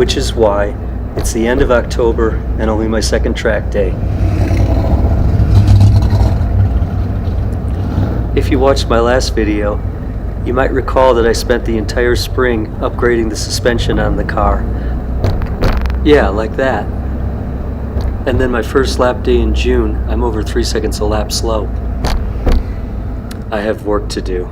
which is why it's the end of October and only my second track day. If you watched my last video, you might recall that I spent the entire spring upgrading the suspension on the car. Yeah, like that. And then my first lap day in June, I'm over 3 seconds a lap slow. I have work to do.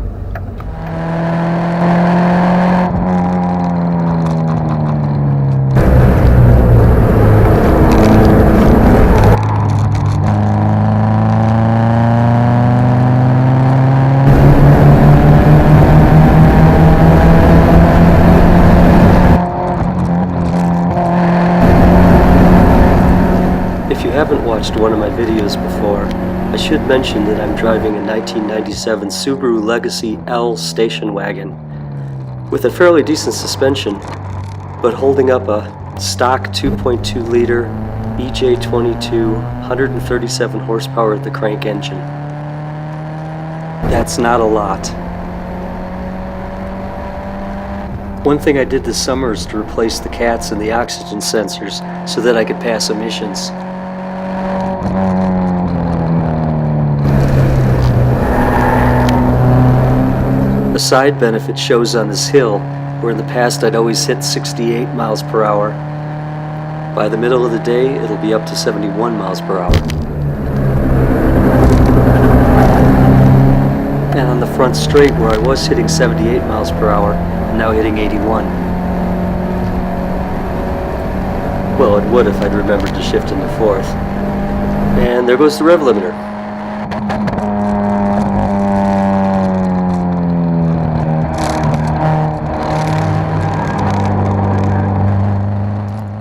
If you haven't watched one of my videos before, I should mention that I'm driving a 1997 Subaru Legacy L station wagon with a fairly decent suspension, but holding up a stock 2.2 liter EJ22 137 horsepower at the crank engine. That's not a lot. One thing I did this summer is to replace the cats and the oxygen sensors so that I could pass emissions. A side benefit shows on this hill, where in the past I'd always hit 68 miles per hour. By the middle of the day, it'll be up to 71 miles per hour. And on the front straight, where I was hitting 78 miles per hour, I'm now hitting 81. Well, it would if I'd remembered to shift into fourth. And there goes the rev limiter.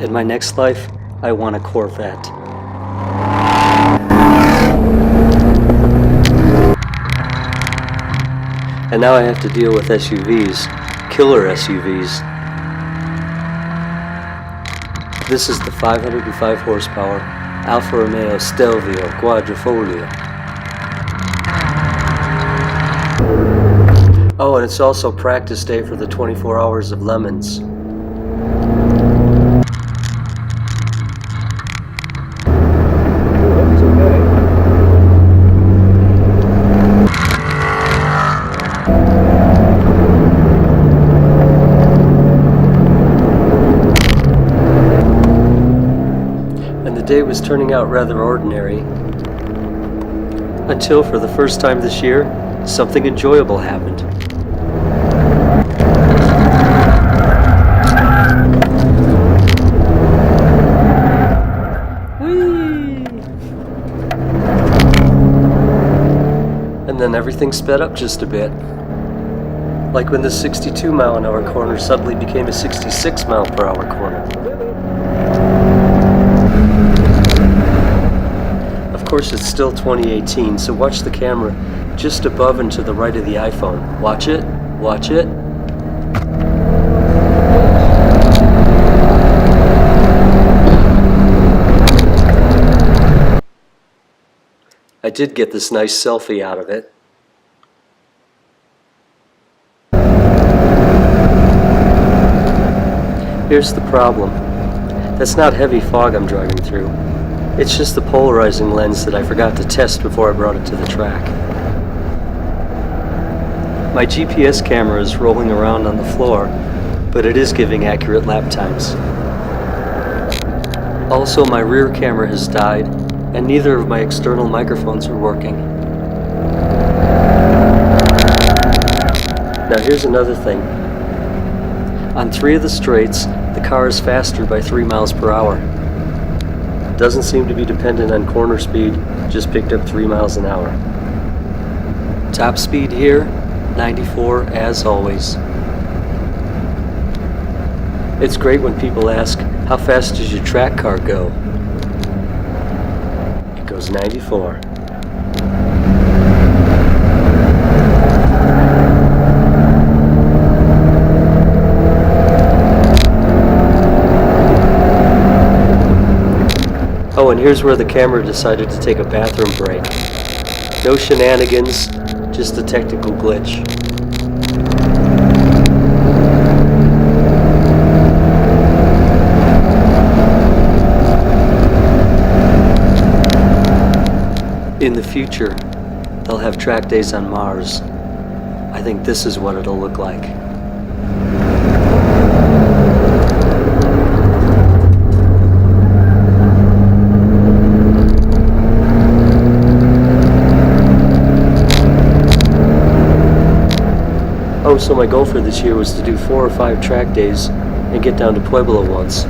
In my next life, I want a Corvette. And now I have to deal with SUVs, killer SUVs. This is the 505 horsepower Alfa Romeo Stelvio Quadrifoglio. Oh, and it's also practice day for the 24 hours of lemons. The day was turning out rather ordinary, until for the first time this year, something enjoyable happened. Whee! And then everything sped up just a bit. Like when the 62 mile an hour corner suddenly became a 66 mile per hour corner. Of course, it's still 2018, so watch the camera just above and to the right of the iPhone. Watch it, watch it. I did get this nice selfie out of it. Here's the problem. That's not heavy fog I'm driving through. It's just the polarizing lens that I forgot to test before I brought it to the track. My GPS camera is rolling around on the floor, but it is giving accurate lap times. Also, my rear camera has died, and neither of my external microphones are working. Now here's another thing. On 3 of the straights, the car is faster by 3 miles per hour. Doesn't seem to be dependent on corner speed, just picked up 3 miles an hour. Top speed here, 94 as always. It's great when people ask, how fast does your track car go? It goes 94. Oh, and here's where the camera decided to take a bathroom break. No shenanigans, just a technical glitch. future, they'll have track days on Mars. I think this is what it'll look like. Oh, so my goal for this year was to do 4 or 5 track days and get down to Pueblo once,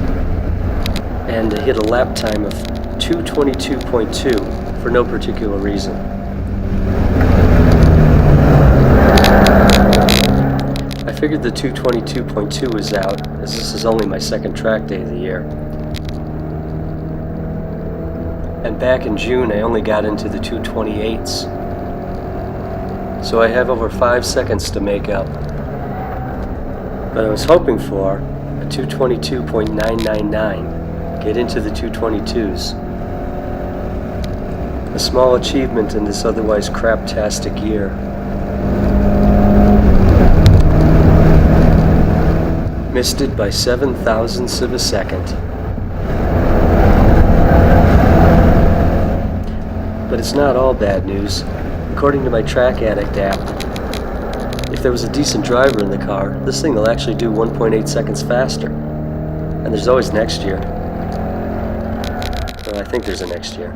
and to hit a lap time of 2:22.2 for no particular reason. I figured the 2:22.2 was out, as this is only my second track day of the year. And back in June I only got into the 2:28s. So I have over 5 seconds to make up. But I was hoping for a 2:22.999, get into the 2:22s. A small achievement in this otherwise craptastic year. Missed it by 7,000ths of a second. But it's not all bad news. According to my Track Addict app, if there was a decent driver in the car, this thing will actually do 1.8 seconds faster. And there's always next year. Well, I think there's a next year.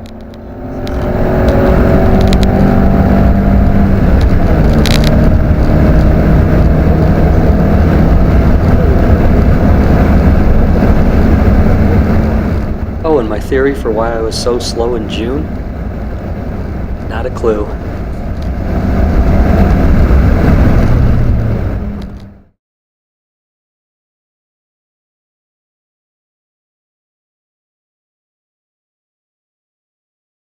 Oh, and my theory for why I was so slow in June? Not a clue.